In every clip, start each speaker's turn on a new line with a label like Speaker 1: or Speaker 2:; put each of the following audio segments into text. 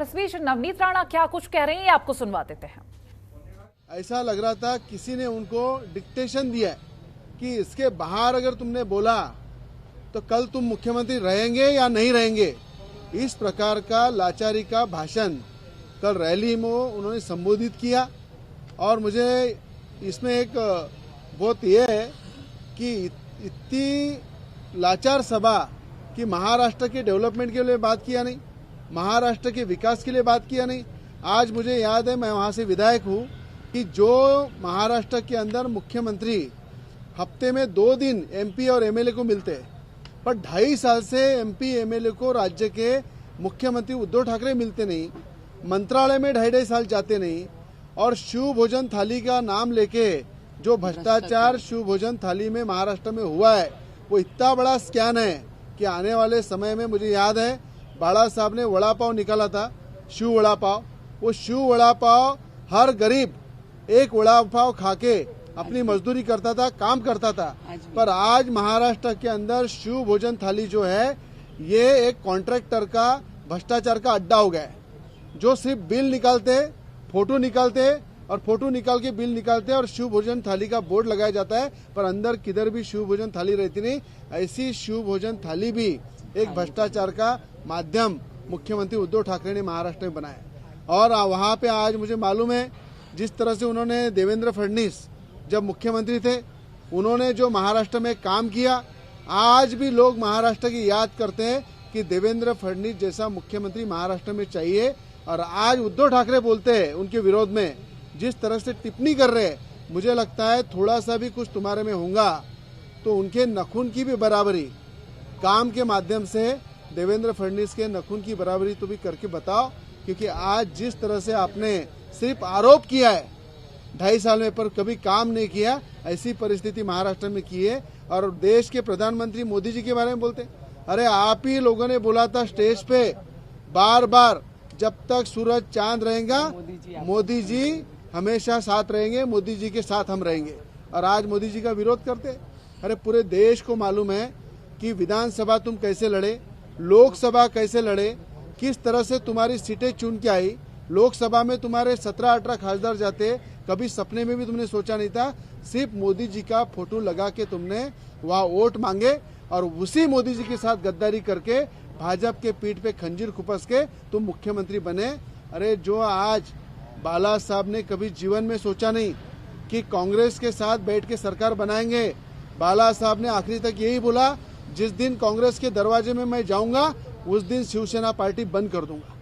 Speaker 1: और इस बीच नवनीत राणा क्या कुछ कह रहे हैं ये आपको सुनवा देते हैं।
Speaker 2: ऐसा लग रहा था किसी ने उनको डिक्टेशन दिया कि इसके बाहर अगर तुमने बोला तो कल तुम मुख्यमंत्री रहेंगे या नहीं रहेंगे। इस प्रकार का लाचारी का भाषण कल रैली में उन्होंने संबोधित किया। और मुझे इसमें एक बहुत ये है कि इतनी लाचार सभा कि महाराष्ट्र के डेवलपमेंट के लिए बात किया नहीं, महाराष्ट्र के विकास के लिए बात किया नहीं। आज मुझे याद है, मैं वहाँ से विधायक हूँ, कि जो महाराष्ट्र के अंदर मुख्यमंत्री हफ्ते में 2 दिन एमपी और एमएलए को मिलते हैं, पर 2.5 साल से एमपी एमएलए को राज्य के मुख्यमंत्री उद्धव ठाकरे मिलते नहीं, मंत्रालय में 2.5 साल जाते नहीं। और शिव भोजन थाली का नाम लेके जो भ्रष्टाचार शिव भोजन थाली में महाराष्ट्र में हुआ है वो इतना बड़ा स्कैम है कि आने वाले समय में, मुझे याद है बाला साहब ने वड़ा पाव निकाला था, शिव वड़ा पाव। वो शिव वड़ा पाव हर गरीब एक वड़ा पाव खाके अपनी मजदूरी करता था, काम करता था। पर आज महाराष्ट्र के अंदर शिव भोजन थाली जो है ये एक कॉन्ट्रैक्टर का भ्रष्टाचार का अड्डा हो गया है, जो सिर्फ बिल निकालते, फोटो निकालते और फोटो निकाल के बिल निकालते हैं और शिव भोजन थाली का बोर्ड लगाया जाता है, पर अंदर किधर भी शिव भोजन थाली रहती नहीं। ऐसी शिव भोजन थाली भी एक भ्रष्टाचार का माध्यम मुख्यमंत्री उद्धव ठाकरे ने महाराष्ट्र में बनाया। और वहाँ पे आज मुझे मालूम है जिस तरह से उन्होंने देवेंद्र फडणवीस जब मुख्यमंत्री थे उन्होंने जो महाराष्ट्र में काम किया, आज भी लोग महाराष्ट्र की याद करते हैं कि देवेंद्र फडणवीस जैसा मुख्यमंत्री महाराष्ट्र में चाहिए। और आज उद्धव ठाकरे बोलते हैं उनके विरोध में जिस तरह से टिप्पणी कर रहे हैं, मुझे लगता है थोड़ा सा भी कुछ तुम्हारे में होगा तो उनके नखून की भी बराबरी काम के माध्यम से देवेंद्र फडणवीस के नखून की बराबरी तो भी करके बताओ। क्योंकि आज जिस तरह से आपने सिर्फ आरोप किया है 2.5 साल में, पर कभी काम नहीं किया, ऐसी परिस्थिति महाराष्ट्र में की है। और देश के प्रधानमंत्री मोदी जी के बारे में बोलते, अरे आप ही लोगों ने बोला था स्टेज पे बार बार, जब तक सूरज चांद रहेगा मोदी जी हमेशा साथ रहेंगे, मोदी जी के साथ हम रहेंगे। और आज मोदी जी का विरोध करते। अरे पूरे देश को मालूम है कि विधानसभा तुम कैसे लड़े, लोकसभा कैसे लड़े, किस तरह से तुम्हारी सीटें चुन के आई। लोकसभा में तुम्हारे 17-18 खासदार जाते, कभी सपने में भी तुमने सोचा नहीं था। सिर्फ मोदी जी का फोटो लगा के तुमने वहाँ वोट मांगे और उसी मोदी जी के साथ गद्दारी करके भाजपा के पीठ पे खंजीर खुपस के तुम मुख्यमंत्री बने। अरे जो आज बाला साहब ने कभी जीवन में सोचा नहीं कि कांग्रेस के साथ बैठ के सरकार बनाएंगे। बाला साहब ने आखिरी तक यही बोला, जिस दिन कांग्रेस के दरवाजे में मैं जाऊंगा उस दिन शिवसेना पार्टी बंद कर दूंगा।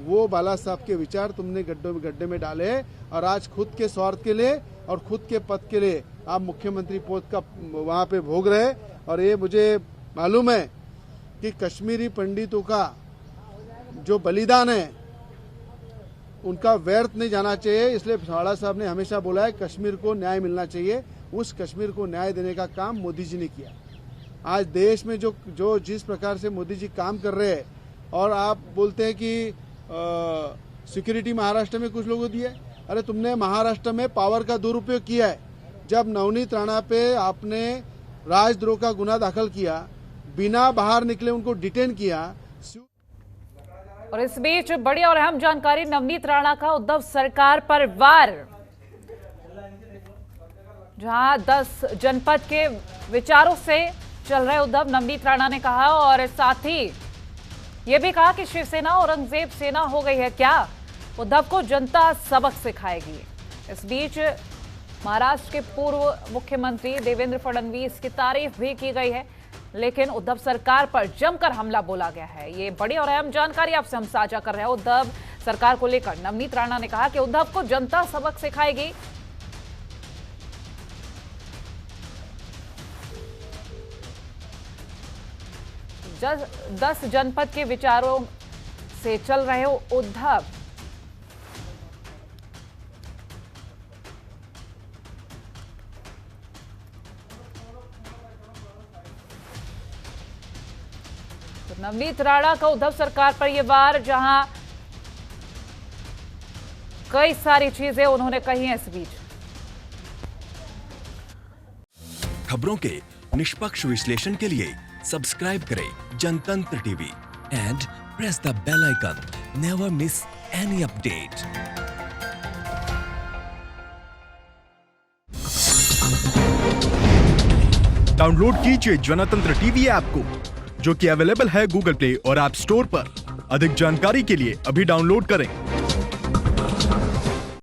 Speaker 2: वो बाला साहब के विचार तुमने गड्ढे में डाले और आज खुद के स्वार्थ के लिए और खुद के पद के लिए आप मुख्यमंत्री पद का वहां पे भोग रहे। और ये मुझे मालूम है कि कश्मीरी पंडितों का जो बलिदान है उनका व्यर्थ नहीं जाना चाहिए। इसलिए बाला साहब ने हमेशा बोला है कश्मीर को न्याय मिलना चाहिए। उस कश्मीर को न्याय देने का काम मोदी जी ने किया। आज देश में जो जिस प्रकार से मोदी जी काम कर रहे हैं, और आप बोलते हैं कि सिक्योरिटी महाराष्ट्र में कुछ लोगों को दिया है। अरे तुमने महाराष्ट्र में पावर का दुरुपयोग किया है। जब नवनीत राणा पे आपने राजद्रोह का गुना दाखिल किया, बिना बाहर निकले उनको डिटेन किया।
Speaker 1: और इस बीच बड़ी और अहम जानकारी, नवनीत राणा का उद्धव सरकार पर वार, जहां 10 जनपद के विचारों से चल रहे उद्धव, नवनीत राणा ने कहा। और साथ ही यह भी कहा कि शिवसेना औरंगजेब सेना हो गई है क्या, उद्धव को जनता सबक सिखाएगी। इस बीच महाराष्ट्र के पूर्व मुख्यमंत्री देवेंद्र फडणवीस की तारीफ भी की गई है, लेकिन उद्धव सरकार पर जमकर हमला बोला गया है। ये बड़ी और अहम जानकारी आपसे हम साझा कर रहे हैं। उद्धव सरकार को लेकर नवनीत राणा ने कहा कि उद्धव को जनता सबक सिखाएगी। जब 10 जनपद के विचारों से चल रहे हो उद्धव, तो नवनीत राणा का उद्धव सरकार पर यह वार, जहां कई सारी चीजें उन्होंने कही हैं। इस बीच
Speaker 3: खबरों के निष्पक्ष विश्लेषण के लिए सब्सक्राइब करें Jantantra TV and press the bell icon Never miss any update.
Speaker 4: Download कीजिए जनतंत्र टीवी ऐप को, जो कि अवेलेबल है गूगल प्ले और ऐप स्टोर पर। अधिक जानकारी के लिए अभी डाउनलोड करें।